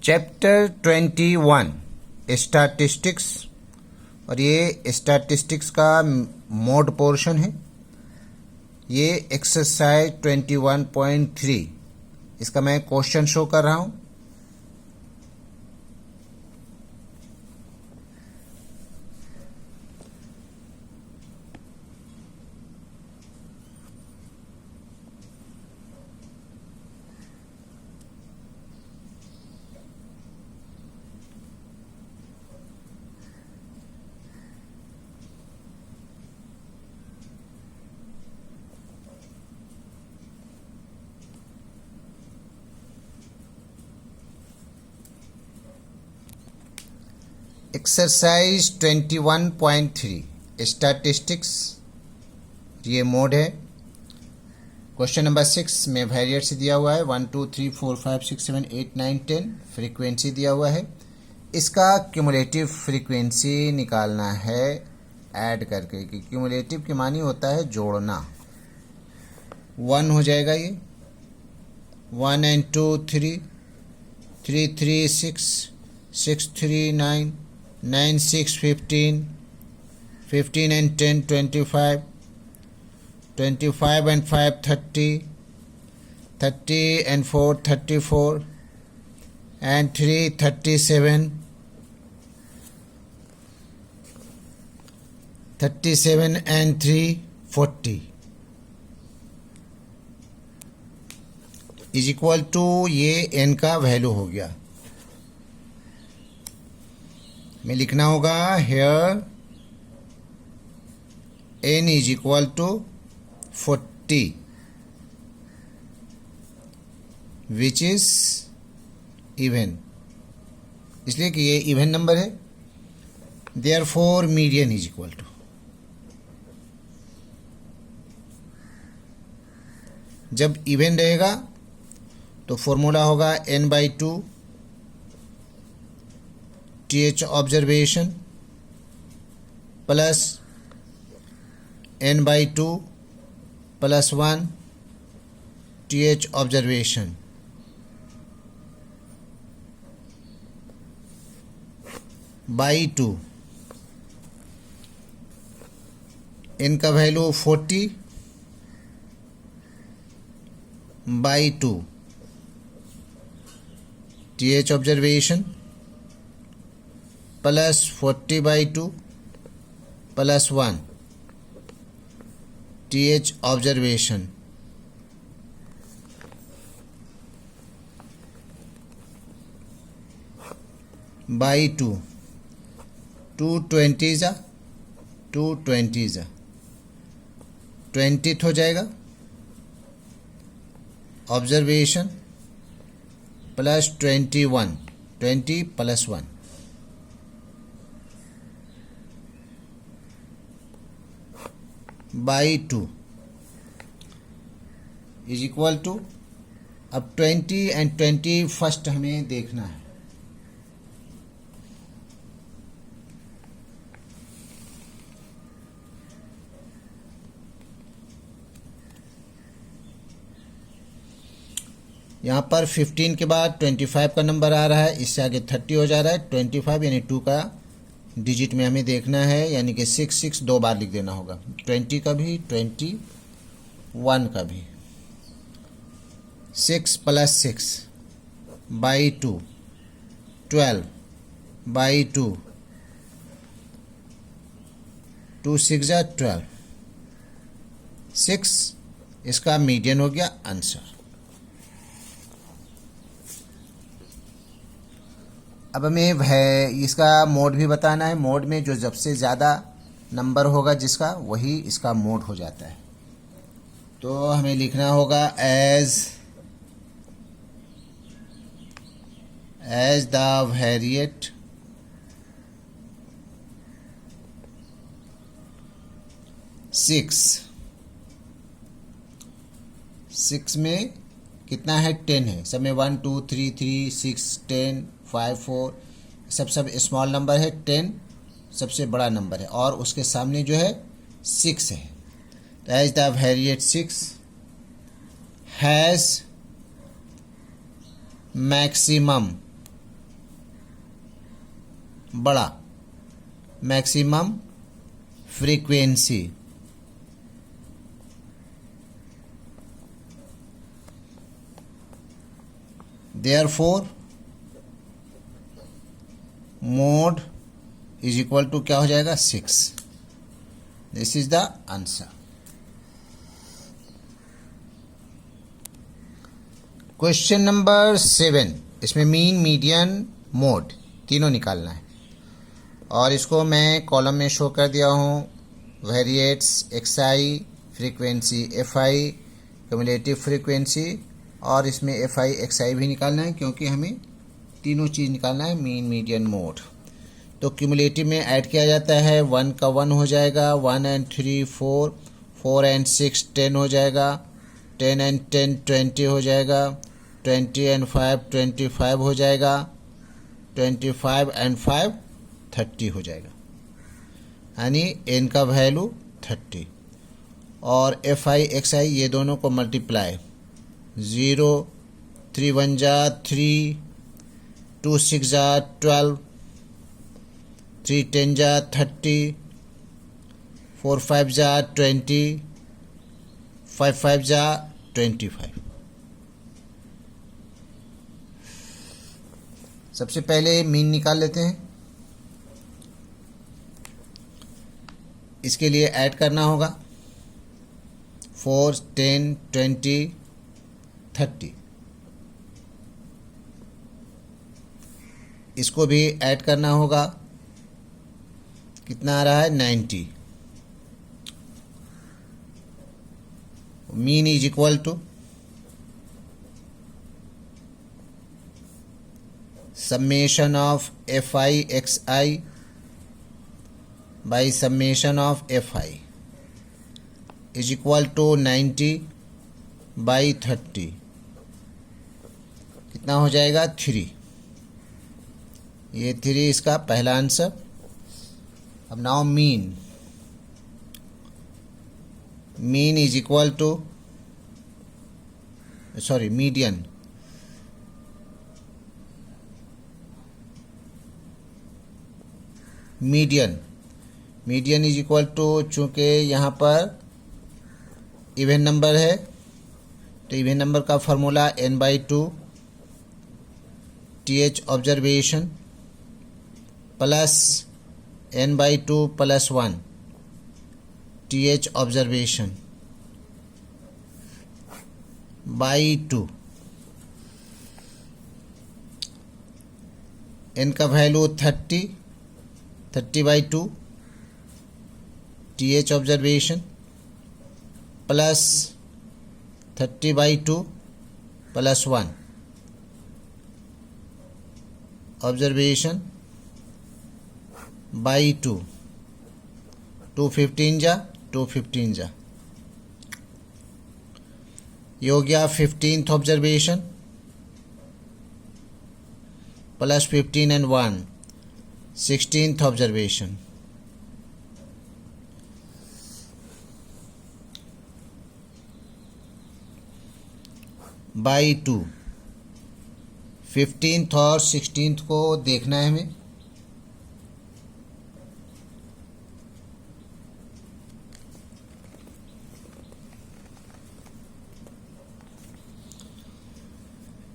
Chapter 21 statistics, और ये statistics का मोड पोर्शन है। ये एक्सरसाइज 21.3 इसका मैं क्वेश्चन शो कर रहा हूँ। एक्सरसाइज 21.3 स्टैटिस्टिक्स, ये मोड है। क्वेश्चन नंबर 6 में वेरिएट्स दिया हुआ है 1 2 3 4 5 6 7 8 9 10। फ्रीक्वेंसी दिया हुआ है, इसका क्यूमुलेटिव फ्रीक्वेंसी निकालना है ऐड करके। कि क्यूमुलेटिव के मानी होता है जोड़ना। 1 हो जाएगा ये, 1 and 2 3, 3 3 6, 6 3 9, 9 6 15, 15 and 10 25, 25 and 5 30, 30 and 4 34, and 3 37, 37 and 3 40 is equal to, ये n का वैल्यू हो गया। में लिखना होगा here n is equal to 40 which is even, इसलिए कि ये इवन नंबर है। Therefore median is equal to, जब इवन रहेगा तो फॉर्मूला होगा n/2 th observation plus n/2 plus 1 th observation by 2। n का value 40 by 2 th observation plus 40/2 plus 1 th observation by 2, 220 जा 220 जा 20th हो जाएगा observation plus 21, 20 plus 1 by 2 is equal to, अब 20 एंड 21 हमें देखना है। यहाँ पर 15 के बाद 25 का नंबर आ रहा है, इससे आगे 30 हो जा रहा है। 25 यानी 2 का डिजिट में हमें देखना है, यानी कि 6 6 2 बार लिख देना होगा। 20 का भी, 21 का भी। 6 प्लस 6 बाई 2 12 बाई 2, 2 6 जा 12, 6 इसका मीडियन हो गया आंसर। अब हमें इसका मोड भी बताना है। मोड में जो सबसे ज़्यादा नंबर होगा जिसका, वही इसका मोड हो जाता है। तो हमें लिखना होगा एज द वेरिएट सिक्स में कितना है, 10 है। सब में 1 2 3 3 6 10 5 4 सब स्मॉल नंबर है। 10 सबसे बड़ा नंबर है, और उसके सामने जो है 6 है। तो as the variate 6 has maximum बड़ा, maximum frequency. Therefore mode is equal to क्या हो जाएगा 6। This is the answer. Question number 7, इसमें मीन, मीडियन, मोड तीनों निकालना है और इसको मैं कॉलम में शो कर दिया हूँ। Variates xi, frequency fi, cumulative frequency, और इसमें एफआई एक्सआई भी निकालना है क्योंकि हमें तीनों चीज़ निकालना है, मीन, मीडियन, मोड। तो क्यूमुलेटिव में ऐड किया जाता है, 1 का 1 हो जाएगा, 1 and 3 4, 4 and 6 10 हो जाएगा, 10 and 10 20 हो जाएगा, 20 and 5 25 हो जाएगा, 25 and 5 30 हो जाएगा, यानी n का वैल्यू 30। और एफ आई एक्स आई ये दोनों को मल्टीप्लाई, 0 3 1 जा 3, 2 6 जा 12, 3 10 जा 30, 4 5 जा 20, 5 5 जा 25। सबसे पहले मीन निकाल लेते हैं। इसके लिए ऐड करना होगा 4 10 20 30। इसको भी ऐड करना होगा, कितना आ रहा है 90। Mean is equal to summation of fi xi by summation of fi is equal to 90 by 30। कितना हो जाएगा 3। ये 3 इसका पहला आंसर। अब now mean, mean is equal to median, median is equal to, चूँकि यहाँ पर इवन नंबर है तो इवन नंबर का formula n/2 th observation plus n/2 + 1 th observation by 2। n का value 30/2 th observation plus 30/2 + 1 observation by 2। 215 जा 215 जा, ये हो गया 15th observation plus 15 and 1 16th observation by 2। 15th और 16th को देखना है हमें।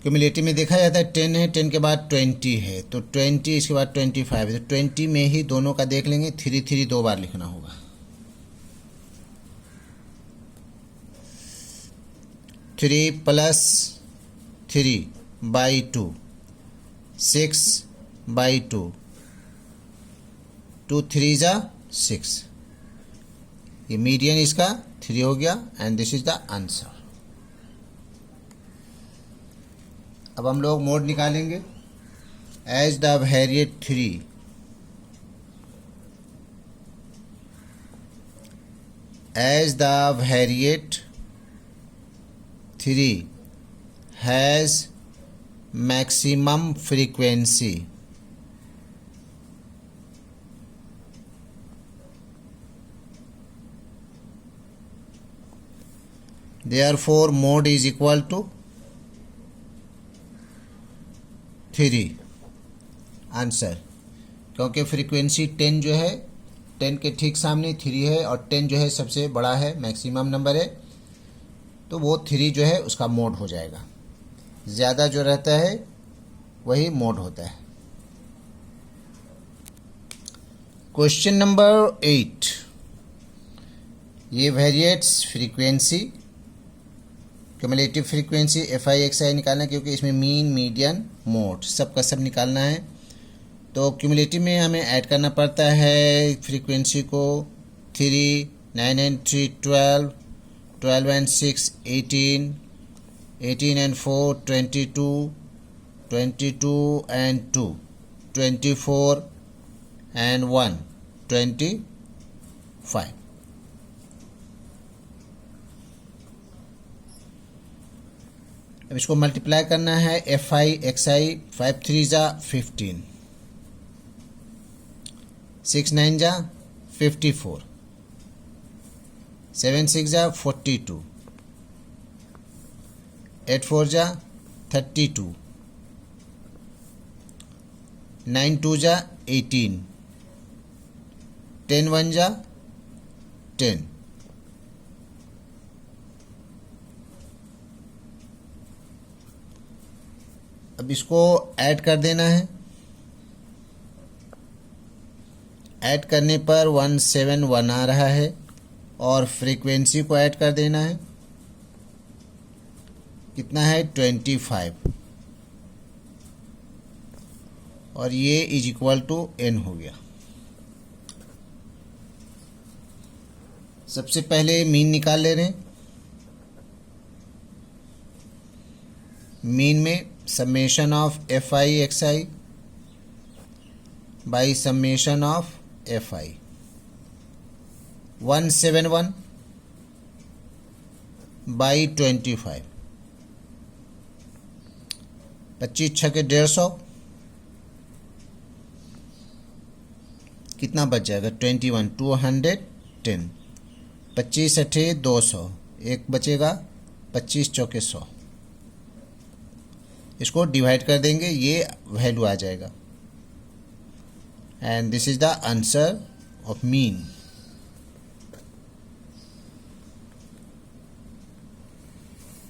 क्यूमुलेटिव में देखा जाता है 10 है, 10 के बाद 20 है, तो 20 इसके बाद 25 है, तो 20 में ही दोनों का देख लेंगे। 3 3 2 बार लिखना होगा। 3 + 3/2 6/2, 2 3 जा 6। ये मीडियन इसका 3 हो गया and this is the answer. अब हम लोग मोड निकालेंगे। As the variate 3 has maximum frequency, therefore mode is equal to 3 answer. क्योंकि फ्रीक्वेंसी 10 जो है 10 के ठीक सामने 3 है और 10 जो है सबसे बड़ा है, मैक्सिमम नंबर है, तो वो 3 जो है उसका मोड हो जाएगा। ज़्यादा जो रहता है वही मोड होता है। क्वेश्चन नंबर 8, ये वेरिएट्स फ्रीक्वेंसी, क्यूमुलेटिव फ्रीक्वेंसी FI/XI निकालना है, क्योंकि इसमें मीन, मीडियन, मोड सब का सब निकालना है। तो क्यूमुलेटिव में हमें ऐड करना पड़ता है फ्रीक्वेंसी को 3, 9 and 3 12, 12 and 6 18, 18 and 4 22, 22 and 2 24 and 1 25। अब इसको मल्टीप्लाई करना है FI/XI, 5 3 जा 15, 6 9 जा 54, 7 6 जा 42, 8 4 जा 32, 9 2 जा 18, 10 1 जा 10। अब इसको ऐड कर देना है। ऐड करने पर 171 आ रहा है और फ्रीक्वेंसी को ऐड कर देना है। कितना है 25 और ये इज इक्वल टू n हो गया। सबसे पहले मीन निकाल ले रहे हैं। मीन में summation of FI/XI by summation of FI, 171 by 25, 25 छके 150, कितना बच जाएगा 21, 210, 25 अठे 200, एक बचेगा 25 चौके 100। इसको डिवाइड कर देंगे, ये वैल्यू आ जाएगा and this is the answer of mean.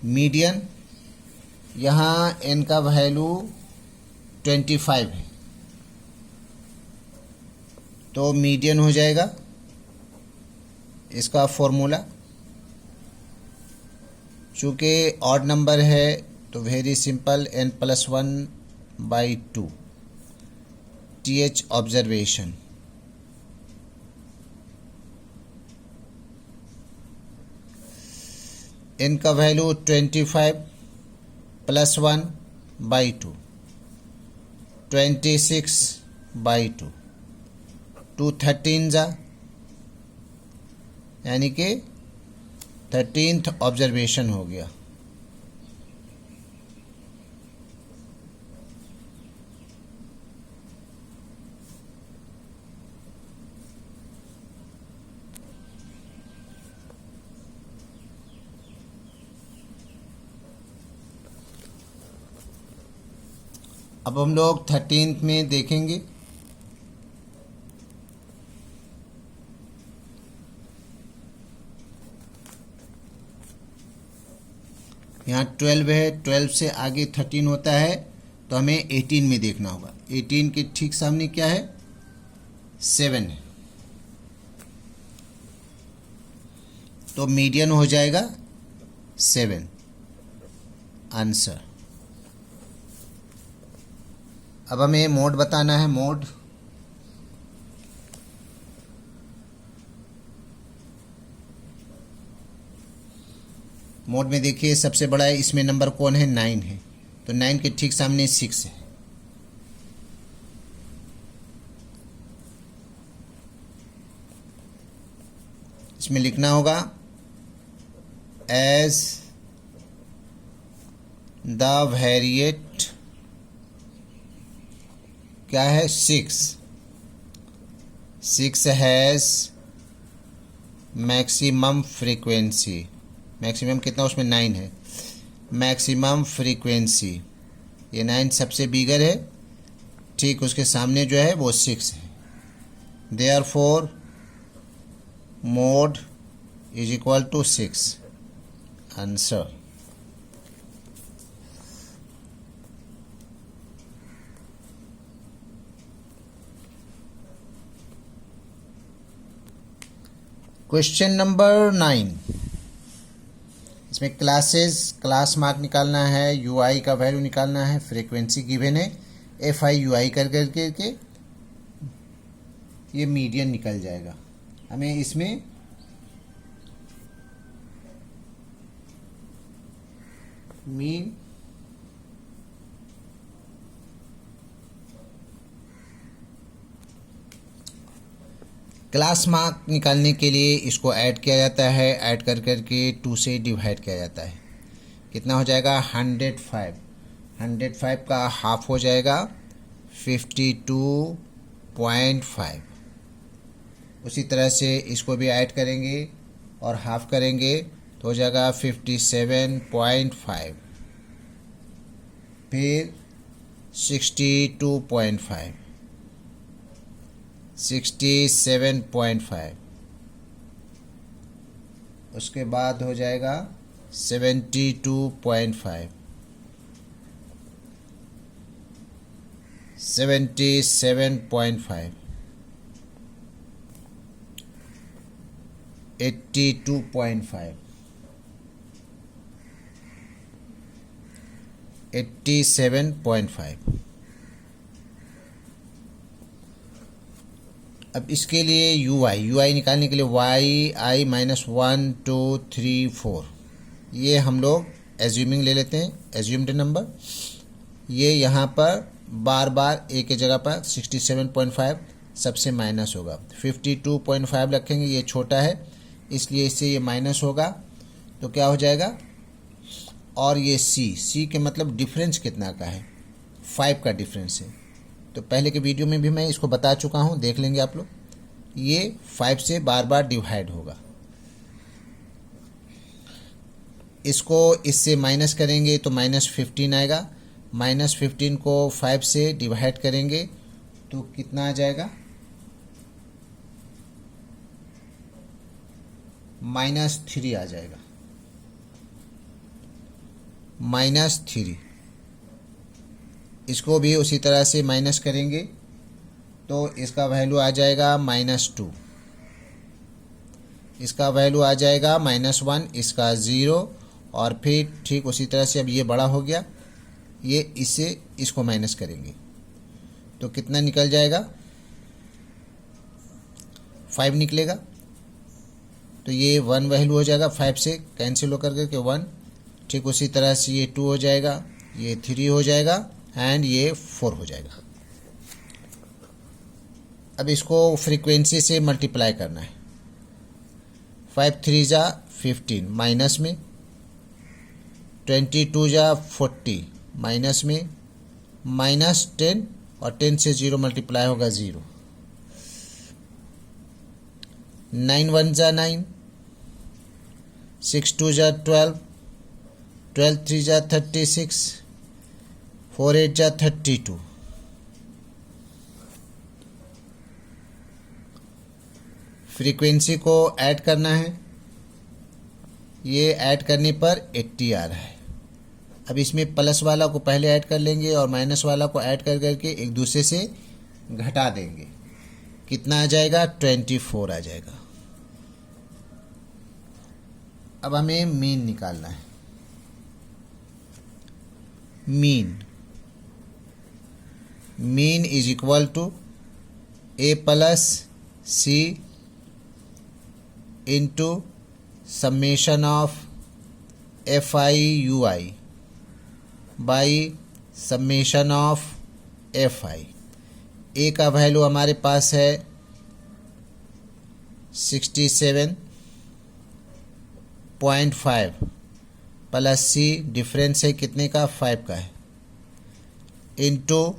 Median, यहाँ n का वैल्यू 25 है, तो मीडियन हो जाएगा इसका फॉर्मूला। चूँकि ऑड नंबर है तो very simple, n+1/2 TH observation. n का वैल्यू 25 + 1/2 26/2, 2 13 जा, यानी कि 13th ऑब्जर्वेशन हो गया। अब हम लोग 13th में देखेंगे। यहाँ 12 है, 12 से आगे 13 होता है तो हमें 18 में देखना होगा। 18 के ठीक सामने क्या है 7 है, तो मीडियन हो जाएगा 7 आंसर। अब हमें मोड बताना है। मोड में देखिए सबसे बड़ा है, इसमें नंबर कौन है 9 है, तो 9 के ठीक सामने 6 है। इसमें लिखना होगा एज द वेरिएट क्या है 6 हैज़ मैक्सिमम फ्रीक्वेंसी। मैक्सिमम कितना उसमें 9 है। मैक्सिमम फ्रीक्वेंसी, ये 9 सबसे बिगर है ठीक उसके सामने जो है वो 6 है। Therefore mode is equal to 6। Answer. Question number 9, इसमें क्लास मार्क निकालना है, यूआई का वैल्यू निकालना है, फ्रीक्वेंसी गिवन है, एफ आई यू आई कर करके ये मीडियन निकल जाएगा। हमें इसमें मीन क्लास मार्क निकालने के लिए इसको ऐड किया जाता है, ऐड कर करके 2 से डिवाइड किया जाता है। कितना हो जाएगा 105। 105 का हाफ हो जाएगा 52.5। उसी तरह से इसको भी ऐड करेंगे और हाफ करेंगे तो हो जाएगा 57.5, फिर 62.5, 67.5, उसके बाद हो जाएगा 72.5, 77.5, 82.5, 87.5। अब इसके लिए यूआई निकालने के लिए वाई आई -1 2 3 4 ये हम लोग एज्यूमिंग ले लेते हैं, एज्यूम्ड नंबर। ये यहाँ पर बार बार एक ही जगह पर 67.5 सबसे माइनस होगा। 52.5 रखेंगे, ये छोटा है इसलिए इससे ये माइनस होगा तो क्या हो जाएगा। और ये सी के मतलब डिफरेंस कितना का है, 5 का डिफरेंस है। तो पहले के वीडियो में भी मैं इसको बता चुका हूँ, देख लेंगे आप लोग। ये 5 से बार बार डिवाइड होगा। इसको इससे माइनस करेंगे तो -15 आएगा। -15 को 5 से डिवाइड करेंगे तो कितना आ जाएगा, -3 आ जाएगा। -3 इसको भी उसी तरह से माइनस करेंगे तो इसका वैल्यू आ जाएगा -2, इसका वैल्यू आ जाएगा -1, इसका 0। और फिर ठीक उसी तरह से अब ये बड़ा हो गया, ये इससे इसको माइनस करेंगे तो कितना निकल जाएगा, 5 निकलेगा। तो ये 1 वैल्यू हो जाएगा, 5 से कैंसिल होकर के 1। ठीक उसी तरह से ये 2 हो जाएगा, ये 3 हो जाएगा एंड ये 4 हो जाएगा। अब इसको फ्रीक्वेंसी से मल्टीप्लाई करना है। 5 3 जा 15 माइनस में, 22 जा 40 माइनस में, -10 और 10 से 0 मल्टीप्लाई होगा 0। 9 1 जा 9, 6 2 जा 12, 12 3 जा 36, 4 8 जा 32। फ्रीक्वेंसी को ऐड करना है, ये ऐड करने पर 80 आ रहा है। अब इसमें प्लस वाला को पहले ऐड कर लेंगे और माइनस वाला को ऐड कर करके एक दूसरे से घटा देंगे। कितना आ जाएगा, 24 आ जाएगा। अब हमें मीन निकालना है। Mean is equal to A plus C into summation of FI/UI by summation of FI। A का वैल्यू हमारे पास है 67.5 प्लस सी डिफरेंस है कितने का, 5 का है, इंटू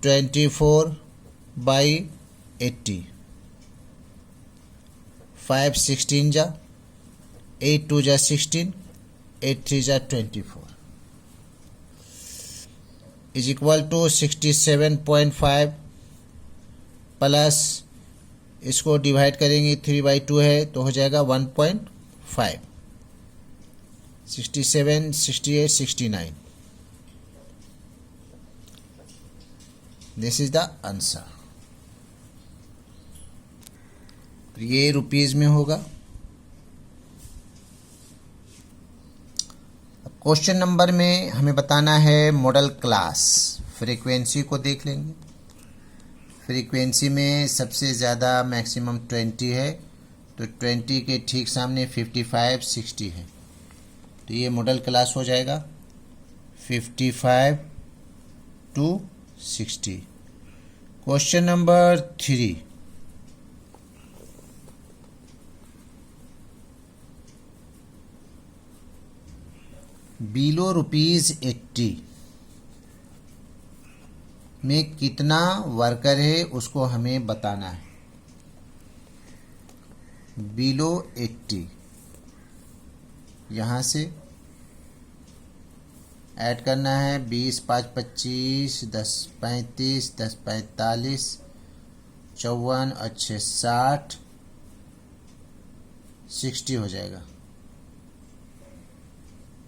24/80। 5 16 जा, 8 2 जा 16, 8 3 जा 24। इज इक्वल टू 67.5 प्लस इसको डिवाइड करेंगे 3/2 है तो हो जाएगा 1.5 67 68 69 दिस इज द आंसर। ये रुपीज में होगा। क्वेश्चन नंबर में हमें बताना है मॉडल क्लास। फ्रीक्वेंसी को देख लेंगे। फ्रीक्वेंसी में सबसे ज़्यादा मैक्सिमम 20 है तो 20 के ठीक सामने 55 60 है तो ये मॉडल क्लास हो जाएगा 55 to 60। क्वेश्चन नंबर 3, बिलो ₹80 में कितना वर्कर है उसको हमें बताना है। बिलो 80 यहाँ से ऐड करना है 20 5 25 10 35 10 45 54 अच्छे 60 60 हो जाएगा।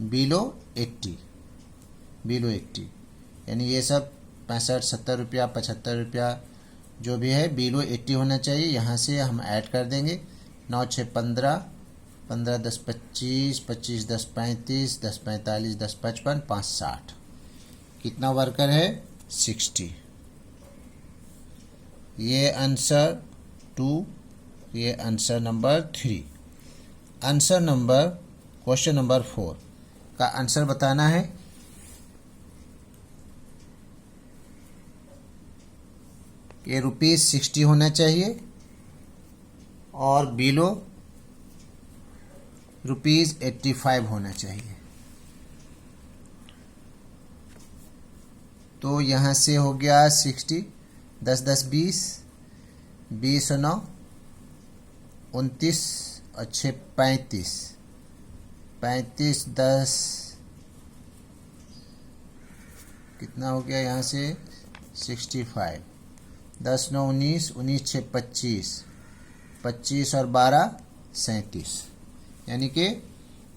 बिलो 80 यानी ये सब 65 70 रुपया 75 रुपया जो भी है बिलो 80 होना चाहिए। यहाँ से हम ऐड कर देंगे 9 6 15 15 10 25 25 10 35 10 45 10 55 5 60 कितना वर्कर है 60। ये आंसर 2, ये answer number 3। Answer number question number 4 का आंसर बताना है। ये ₹60 होना चाहिए और बिलो ₹85 होना चाहिए। तो यहाँ से हो गया 60 10 10 20 20 और 9 29 अच्छे 35 35 10 कितना हो गया यहाँ से 65 10 9 19 19 6 25 25 और 12 37 यानी कि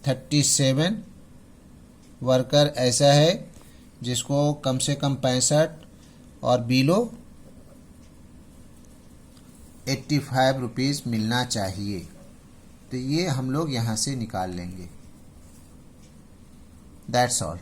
37 वर्कर ऐसा है जिसको कम से कम 65 और बिलो 85 रुपीज़ मिलना चाहिए। तो ये हम लोग यहाँ से निकाल लेंगे। That's all.